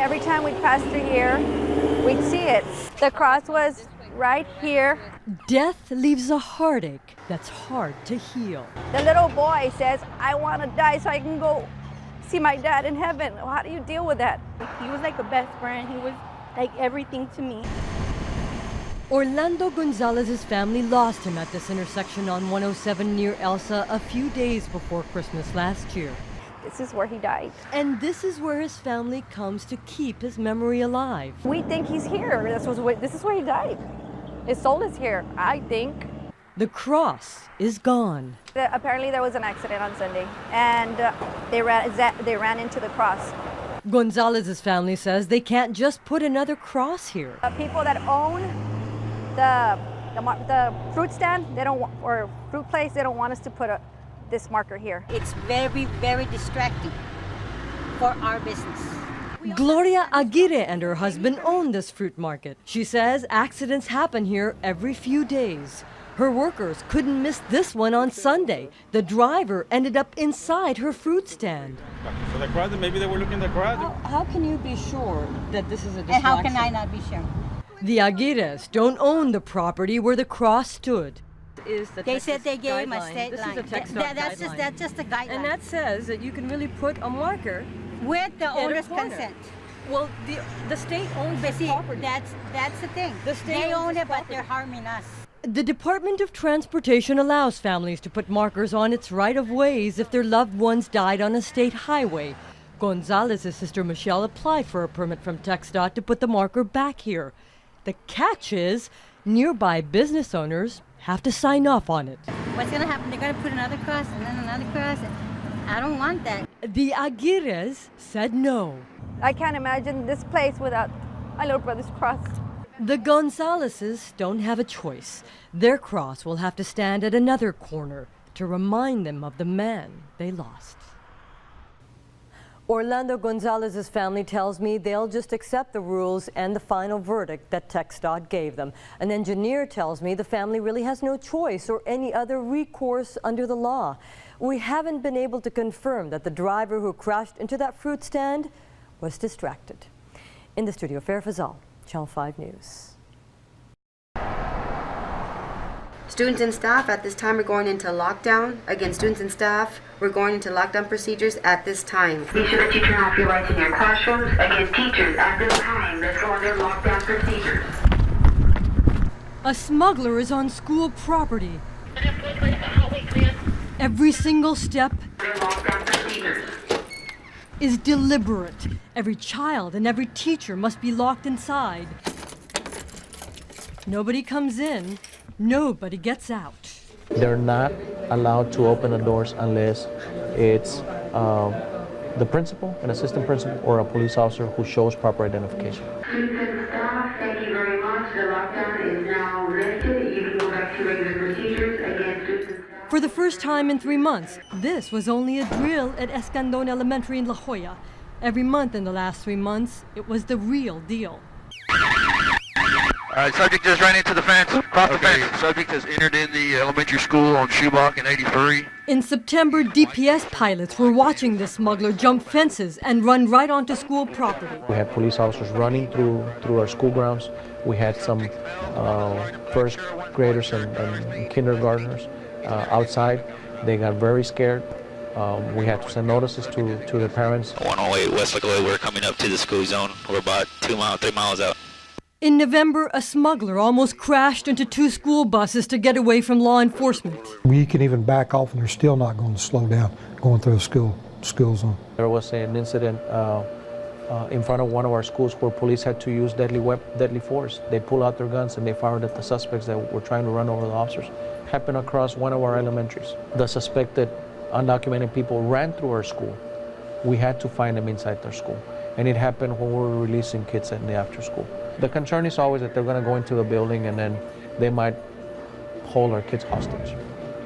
every time we'd pass through here, we'd see it. The cross was right here. Death leaves a heartache that's hard to heal. The little boy says, I want to die so I can go see my dad in heaven. How do you deal with that? He was like a best friend. He was like everything to me. Orlando Gonzalez's family lost him at this intersection on 107 near Elsa a few days before Christmas last year. This is where he died. And this is where his family comes to keep his memory alive. We think he's here. This is where he died. His soul is here, I think. The cross is gone. Apparently there was an accident on Sunday, and they ran into the cross. Gonzalez's family says they can't just put another cross here. People that own the fruit stand, or fruit place, they don't want us to put this marker here. It's very, very distracting for our business. Gloria Aguirre and her husband own this fruit market. She says accidents happen here every few days. Her workers couldn't miss this one on Sunday. The driver ended up inside her fruit stand. So the crowd, maybe they were looking at the crowd. How can you be sure that this is a distraction? And how can I not be sure? The Aguirres don't own the property where the cross stood. They said they gave him a state line. That's just a guideline. And that says that you can really put a marker with the owner's consent. Well, the state owns the property. That's the thing. They own it, but they're harming us. The Department of Transportation allows families to put markers on its right-of-ways if their loved ones died on a state highway. Gonzalez's sister Michelle applied for a permit from TxDOT to put the marker back here. The catch is, nearby business owners have to sign off on it. What's going to happen? They're going to put another cross and then another cross. I don't want that. The Aguirres said no. I can't imagine this place without my little brother's cross. The Gonzalezes don't have a choice. Their cross will have to stand at another corner to remind them of the man they lost. Orlando Gonzalez's family tells me they'll just accept the rules and the final verdict that TxDOT gave them. An engineer tells me the family really has no choice or any other recourse under the law. We haven't been able to confirm that the driver who crashed into that fruit stand was distracted. In the studio, Farrah Fazal, Channel 5 News. Students and staff at this time are going into lockdown. Again, students and staff, we're going into lockdown procedures at this time. Be sure that you turn off your lights in your classrooms. Again, teachers, at this time, let's go under lockdown procedures. A smuggler is on school property. Every single step is deliberate. Every child and every teacher must be locked inside. Nobody comes in. Nobody gets out. They're not allowed to open the doors unless it's the principal, an assistant principal, or a police officer who shows proper identification. Students and staff, thank you very much. The lockdown is now lifted. You can go back to regular procedures. Again, students and staff. For the first time in 3 months, this was only a drill at Escandon Elementary in La Jolla. Every month in the last 3 months, it was the real deal. Subject just ran into the fence, across the fence. Subject has entered in the elementary school on Schubach in 83. In September, DPS pilots were watching the smuggler jump fences and run right onto school property. We had police officers running through our school grounds. We had some first graders and kindergartners outside. They got very scared. We had to send notices to the parents. 108 West Lackawanna, we're coming up to the school zone. We're about 3 miles out. In November, a smuggler almost crashed into 2 school buses to get away from law enforcement. We can even back off and they're still not going to slow down going through a school zone. There was an incident in front of one of our schools where police had to use deadly force. They pulled out their guns and they fired at the suspects that were trying to run over the officers. Happened across one of our elementaries. The suspected undocumented people ran through our school. We had to find them inside their school. And it happened when we were releasing kids in the after school. The concern is always that they're going to go into the building and then they might hold our kids hostage.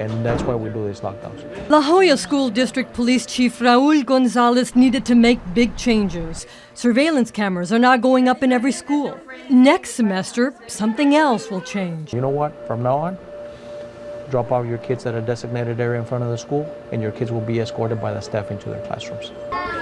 And that's why we do these lockdowns. La Jolla School District Police Chief Raul Gonzalez needed to make big changes. Surveillance cameras are now going up in every school. Next semester, something else will change. You know what? From now on, drop off your kids at a designated area in front of the school and your kids will be escorted by the staff into their classrooms.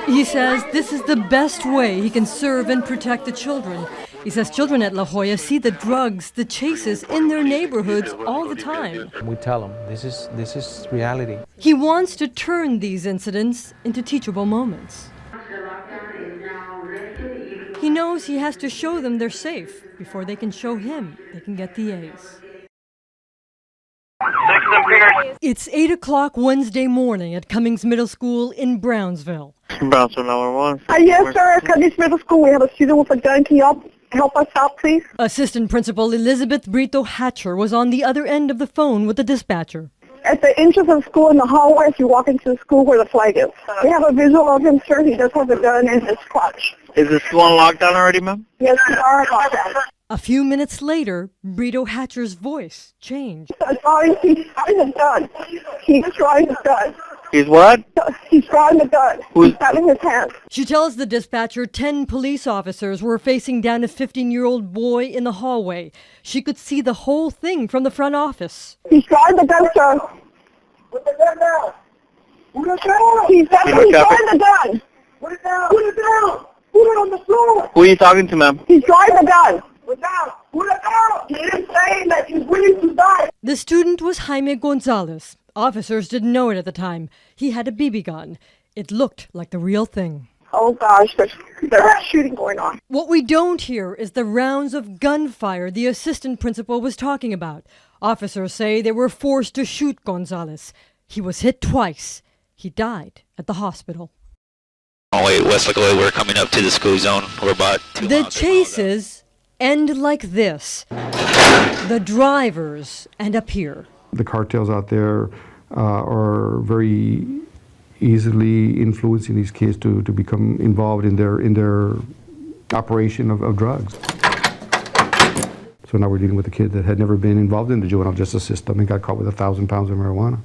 He says this is the best way he can serve and protect the children. He says children at La Jolla see the drugs, the chases in their neighborhoods all the time. We tell them this is reality. He wants to turn these incidents into teachable moments. He knows he has to show them they're safe before they can show him they can get the A's. It's 8 o'clock Wednesday morning at Cummings Middle School in Brownsville. Brownsville, number 1. Yes, sir. At Cummings Middle School, we have a student with a gun. Can you help us out, please? Assistant Principal Elizabeth Brito Hatcher was on the other end of the phone with the dispatcher. At the entrance of the school in the hallway, if you walk into the school where the flag is. We have a visual of him, sir. He does have a gun in his clutch. Is the school on lockdown already, ma'am? Yes, we are on lockdown. A few minutes later, Brito Hatcher's voice changed. He's drawing the gun. He's drawing the gun. He's what? He's drawing the gun. He's got it in his hand. She tells the dispatcher 10 police officers were facing down a 15-year-old boy in the hallway. She could see the whole thing from the front office. He's drawing the gun, sir. Put the gun down. Put it down. He's drawing the gun. Put it down. Put it down. Put it on the floor. Who are you talking to, ma'am? He's drawing the gun. Put it down. Put it down. He is saying that he's willing to die. The student was Jaime Gonzalez. Officers didn't know it at the time. He had a BB gun. It looked like the real thing. Oh gosh, there's shooting going on. What we don't hear is the rounds of gunfire the assistant principal was talking about. Officers say they were forced to shoot Gonzalez. He was hit twice. He died at the hospital. West Lackawanna, we're coming up to the school zone. We're about 2 The miles. chases end like this. The drivers end up here. The cartels out there are very easily influencing these kids to become involved in their operation of drugs. So now we're dealing with a kid that had never been involved in the juvenile justice system and got caught with 1,000 pounds of marijuana.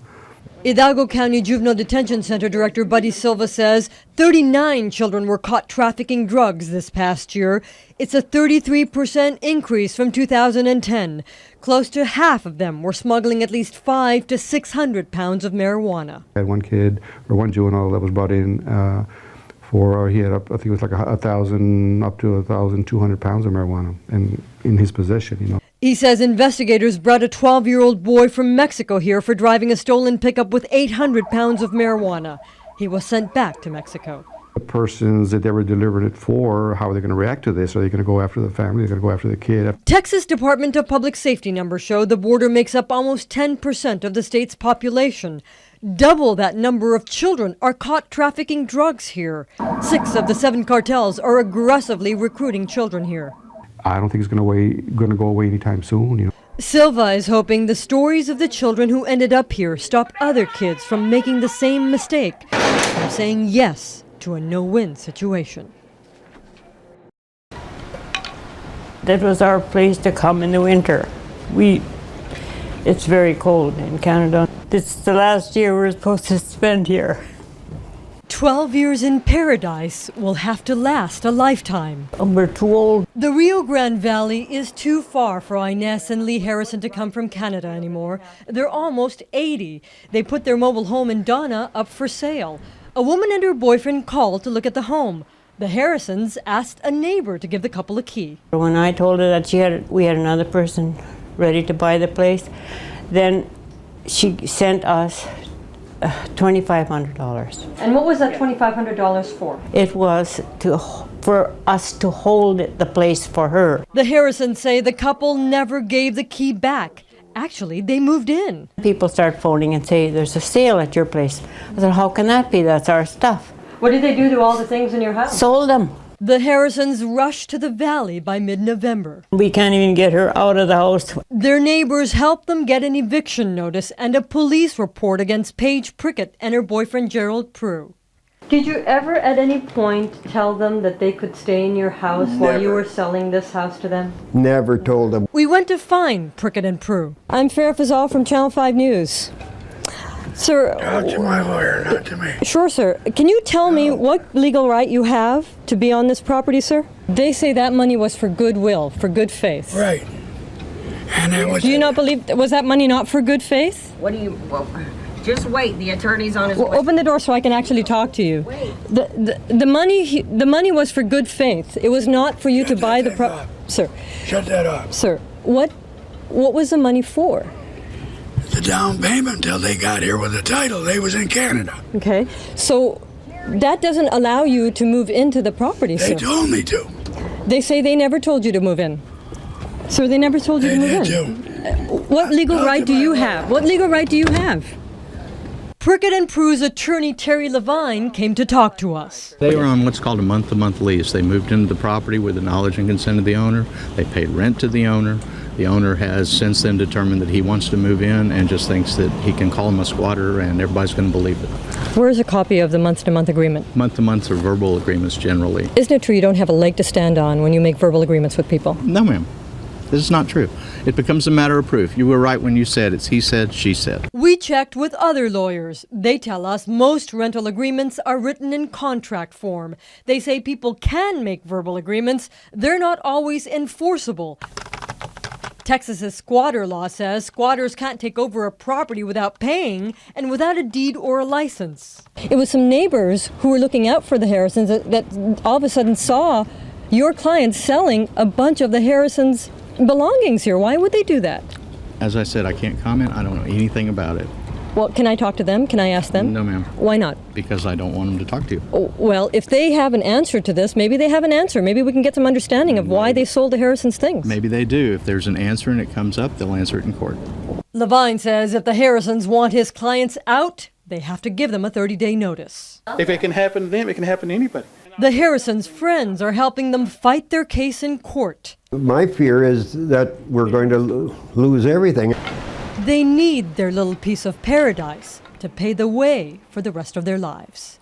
Hidalgo County Juvenile Detention Center Director Buddy Silva says 39 children were caught trafficking drugs this past year. It's a 33% increase from 2010. Close to half of them were smuggling at least 500 to 600 pounds of marijuana. I had one kid, or one juvenile that was brought in he had, I think it was like 1,000 up to 1,200 pounds of marijuana in his possession, you know. He says investigators brought a 12-year-old boy from Mexico here for driving a stolen pickup with 800 pounds of marijuana. He was sent back to Mexico. The persons that they were delivering it for, how are they going to react to this? Are they going to go after the family? Are they going to go after the kid? Texas Department of Public Safety numbers show the border makes up almost 10% of the state's population. Double that number of children are caught trafficking drugs here. 6 of the 7 cartels are aggressively recruiting children here. I don't think it's going to go away anytime soon, you know. Silva is hoping the stories of the children who ended up here stop other kids from making the same mistake, from saying yes to a no-win situation. That was our place to come in the winter. It's very cold in Canada. It's the last year we're supposed to spend here. 12 years in paradise will have to last a lifetime. We're too old. The Rio Grande Valley is too far for Inez and Lee Harrison to come from Canada anymore. They're almost 80. They put their mobile home in Donna up for sale. A woman and her boyfriend called to look at the home. The Harrisons asked a neighbor to give the couple a key. When I told her that we had another person ready to buy the place, then she sent us $2,500. And what was that $2,500 for? It was for us to hold the place for her. The Harrisons say the couple never gave the key back. Actually, they moved in. People start phoning and say, there's a sale at your place. I said, how can that be? That's our stuff. What did they do to all the things in your house? Sold them. The Harrisons rushed to the valley by mid-November. We can't even get her out of the house. Their neighbors helped them get an eviction notice and a police report against Paige Prickett and her boyfriend Gerald Prue. Did you ever at any point tell them that they could stay in your house while you were selling this house to them? Never told them. We went to find Prickett and Prue. I'm Farrah Fazal from Channel 5 News. Sir, talk to my lawyer, not to me. Sure, sir. Can you tell me what legal right you have to be on this property, sir? They say that money was for goodwill, for good faith. Right. And I was. Do you not believe, was that money not for good faith? What do you, well, Just wait. The attorney's on his way. Well, open the door so I can actually talk to you. The money was for good faith. It was not for you to buy the property. Sir. Shut that up. Sir, what was the money for? The down payment until they got here with the title. They was in Canada. Okay. So that doesn't allow you to move into the property, sir. They told me to. They say they never told you to move in. Sir, they never told you to move in. They did too. What legal right do you have? What legal right do you have? Prickett and Prue's attorney Terry Levine came to talk to us. They were on what's called a month-to-month lease. They moved into the property with the knowledge and consent of the owner. They paid rent to the owner. The owner has since then determined that he wants to move in and just thinks that he can call him a squatter and everybody's going to believe it. Where's a copy of the month-to-month agreement? Month-to-month are verbal agreements generally. Isn't it true you don't have a leg to stand on when you make verbal agreements with people? No, ma'am. This is not true. It becomes a matter of proof. You were right when you said it's he said, she said. We checked with other lawyers. They tell us most rental agreements are written in contract form. They say people can make verbal agreements. They're not always enforceable. Texas's squatter law says squatters can't take over a property without paying and without a deed or a license. It was some neighbors who were looking out for the Harrisons that all of a sudden saw your client selling a bunch of the Harrisons' belongings here. Why would they do that? As I said, I can't comment. I don't know anything about it. Well, can I talk to them? Can I ask them? No, ma'am. Why not? Because I don't want them to talk to you. Oh, well, if they have an answer to this, maybe they have an answer. Maybe we can get some understanding of why they sold the Harrisons' things. Maybe they do. If there's an answer and it comes up, they'll answer it in court. Levine says if the Harrisons want his clients out, they have to give them a 30-day notice. If it can happen to them, it can happen to anybody. The Harrisons' friends are helping them fight their case in court. My fear is that we're going to lose everything. They need their little piece of paradise to pay the way for the rest of their lives.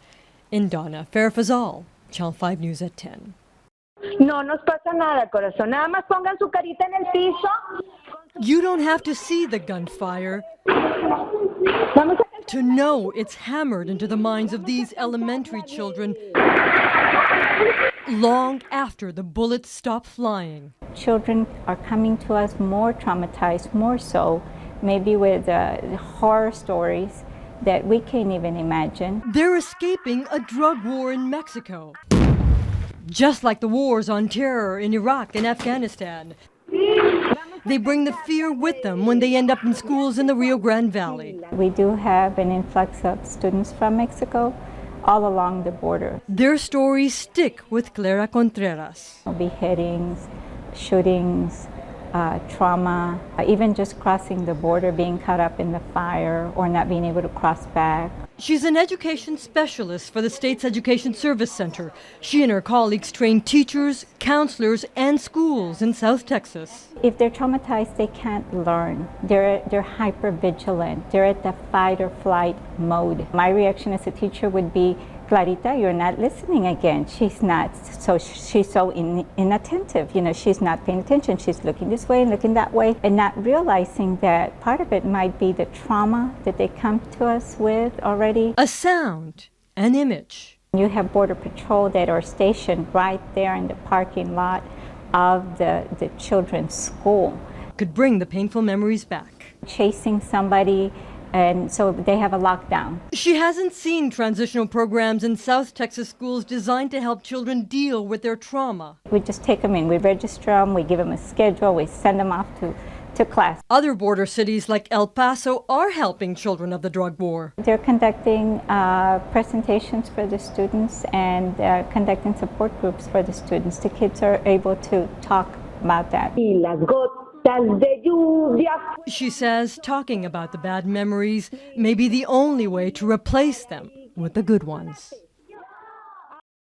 In Donna, Farrah Fazal, Channel 5 News at 10. No nos pasa nada, corazón. Nada más pongan su carita en el piso. You don't have to see the gunfire to know it's hammered into the minds of these elementary children long after the bullets stop flying. Children are coming to us more traumatized, more so, maybe with horror stories that we can't even imagine. They're escaping a drug war in Mexico, just like the wars on terror in Iraq and Afghanistan. They bring the fear with them when they end up in schools in the Rio Grande Valley. We do have an influx of students from Mexico all along the border. Their stories stick with Clara Contreras. Beheadings, shootings, trauma, even just crossing the border, being caught up in the fire or not being able to cross back. She's an education specialist for the state's Education Service Center. She and her colleagues train teachers, counselors, and schools in South Texas. If they're traumatized, they can't learn. They're hyper-vigilant. They're at the fight or flight mode. My reaction as a teacher would be, Clarita, you're not listening again. She's so inattentive. You know, she's not paying attention. She's looking this way and looking that way and not realizing that part of it might be the trauma that they come to us with already. A sound, an image. You have Border Patrol that are stationed right there in the parking lot of the children's school. Could bring the painful memories back. Chasing somebody, and so they have a lockdown. She hasn't seen transitional programs in South Texas schools designed to help children deal with their trauma. We just take them in, we register them, we give them a schedule, we send them off to class. Other border cities like El Paso are helping children of the drug war. They're conducting presentations for the students and conducting support groups for the students. The kids are able to talk about that. She says talking about the bad memories may be the only way to replace them with the good ones.